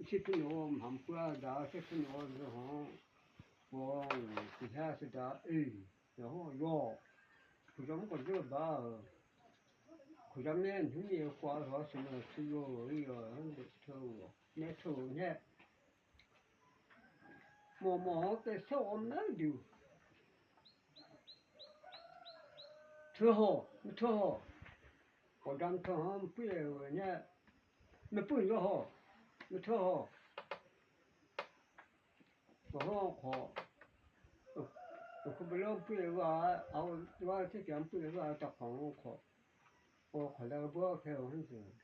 시트노 함부하다 시트노 뭐 기사스다 요 그럼 거기서 봐 그러면 흔히 과서 쓰는 수요 이거 네트워크에 뭐 그래서 엄마도 저 고단통 뿌예냐 몇 뿌요 저 그걸로 뿌예가 아우 와 지금 뿌예가 딱 방고 걸어봐 배우는지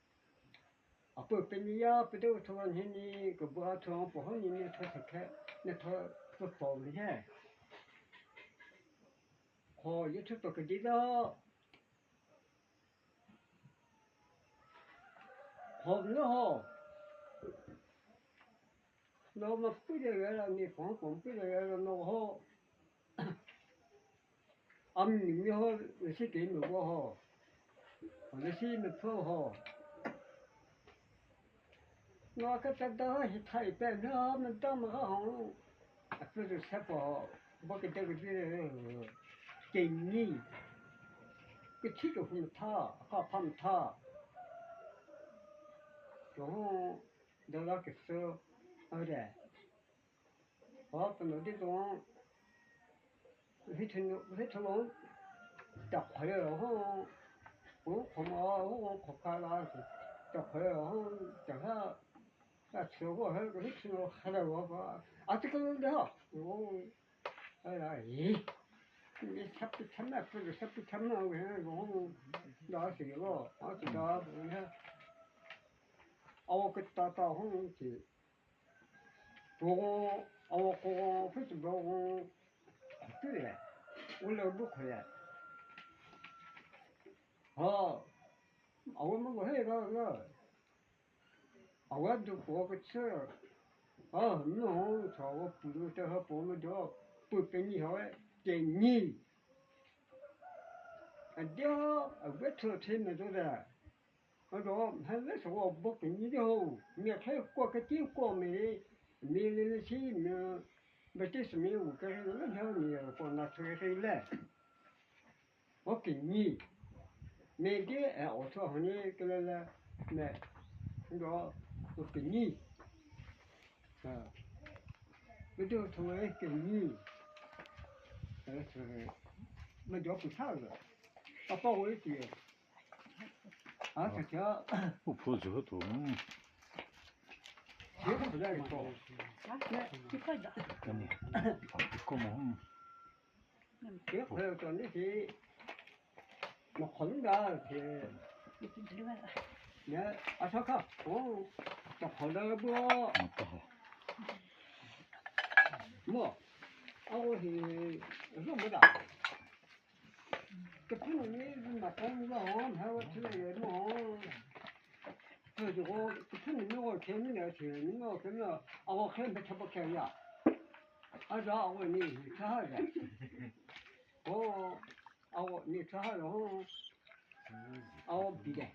아빠 빼니야 빼도 저건 했니 그 뭐가 저 보험이니 저렇게 내가 그 보험해 유튜브 그디다 보험로 너무 뿌려야라니 보험 뿌려야라 너 암미호 시계 누구 어느시는 포호 nó cái tên đó thì thầy tên nó mình tâm mà không tôi được xếp vào bao cái cái trình nhi cái chiếc của mình tha có phẩm tha rồi đó là cái số ở đây có cái nó đi đó hết thằng đặt phải rồi không không có là đặt phải rồi chẳng hạn 저거 할 거 hit로 하라고 봐. 아직은 내가 이 삽도 참나 그거 삽도 참나 그냥 너무 나시고 아직다 그냥 아워겠다 홍지 보고 아워고 그치 보고 그래 원래 뭐 그래 아워는 뭐 해가 아와도 보고쳐 no 저거 부르다가 보면 저 뿌빼니 하에 쟁니 안돼요 왜 저체면 저다 그거 한에서 먹기니요 내가 태고 그 띵고 미리 시면 베티스미 우케는 저니요 고나 트레일래 먹기니 내게 어서 하니 그래라 네 이거 먹기니 그저 저의 게 mà gió cũng sao rồi bao ấy thì thật ra 뭐 보죠 또 제가 그냥 이거 아니 como 제가 그래요 전에 뭐 건가 네 아사카 저 걸어보 뭐 아고히 이거 뭐다 그 편은 맞다는 거 하고 틀어요 뭐 그리고 그 편은 이거 재미가 재미는 거 그러면 아고 그냥 배쳐볼게요 아저 아고 니 자하자 아고 니 자하요 아고 비대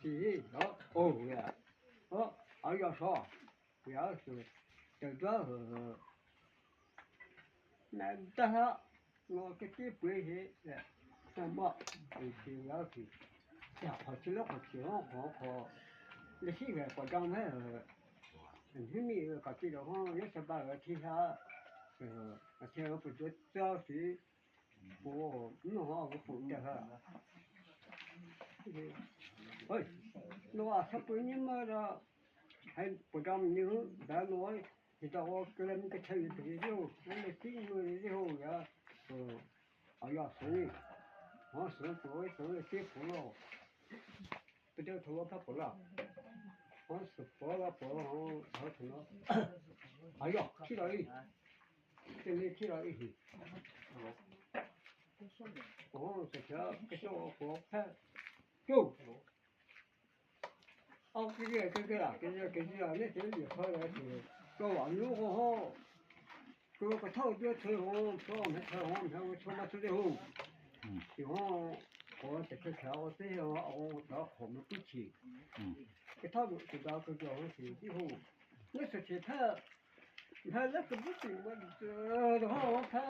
시작 오야 알겠어 그래서 저저 난다 뭐 그때 부에 뭐 이렇게 야기 야 거칠어 거 레시가 과장해 힘이 같이로 여섯 바가 기사 제가 부터 저시 뭐 너하고 보다가 어이 너 아사부님 말아 한 부담님 나노 이따고 그럼 그 차이 되죠 원래 띵거리죠 아야 소리 소리 소리 보러 그때 더 바쁘라 보라 하트나 아야 키라이 근데 키라이 진짜 그죠 고파 고 그게라 그게 안에 제일 커요 그 완료고 그거 타고 저 처음에 하고 처음 맞추려고 이거 我这个条这样我到后面不去，给他们知道个叫是以后，那是其他那个不行嘛，然后他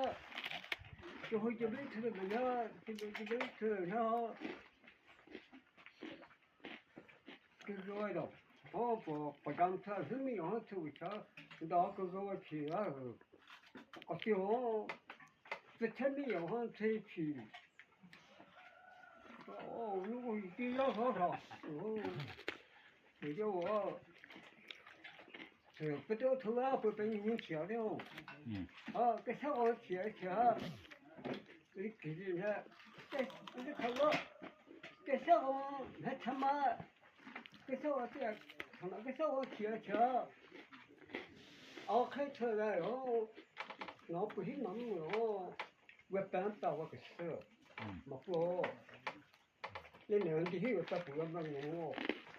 就会就没吃的呀，就没吃，然后就是外头，不让他什么样出去，到个我去啊，我就这前面样才去。如果一定要好好，也叫我，不到头啊，不被人抢了。给小我抢，你记住呢，你看我，给小我还他妈，给小我这，他妈给小我抢，我开车来哦，我不行哦，我搬到我个车，没不。你两地有在不要帮我，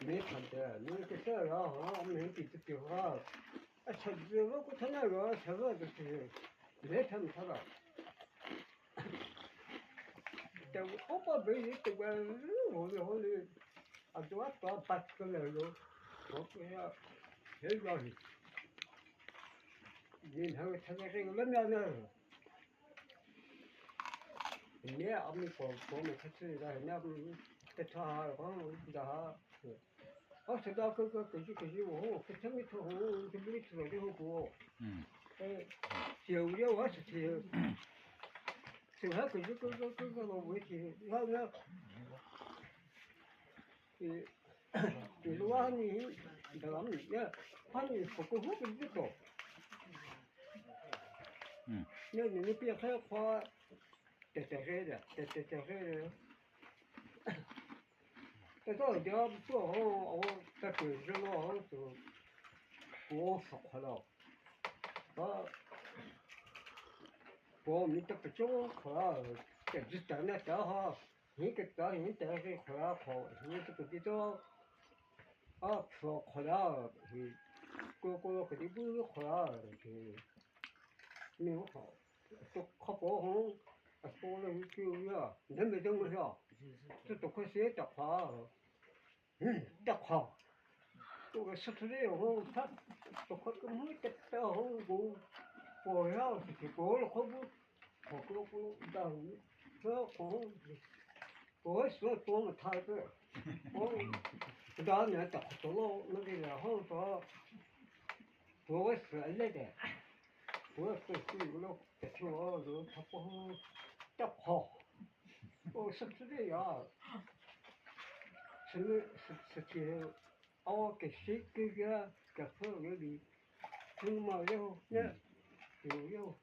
没看的，你这事啊，我们比这就好。车子我不他那个车子就是没他们他了。แต่我把没这个我的，就到8个来了，我不要，很高兴。你那个他那个怎么样呢？你阿米我们开始在那在他我的知道个我这么头就没吃了就过。就我是去，就还个问题，然后呢，就是话你那么呀，反正不够不知道。你别害怕，这的。这到底要做好，我在本身我就我说快了，我们这不就快了，这就等那等哈，你个等你等是快了好，你这个地方说快了，个肯定不是快了，没有好，都靠保红，说了就要，你没这么说，这都快写的话。得好，这个说出来以后，他都快跟没得到后，我要是过了，我到这我说多么他这，我当年到了那个然后说，我是那个，我是有了，这听我说他不好，得好，我说出来呀。是que que sei que já foi ele uma eu né eu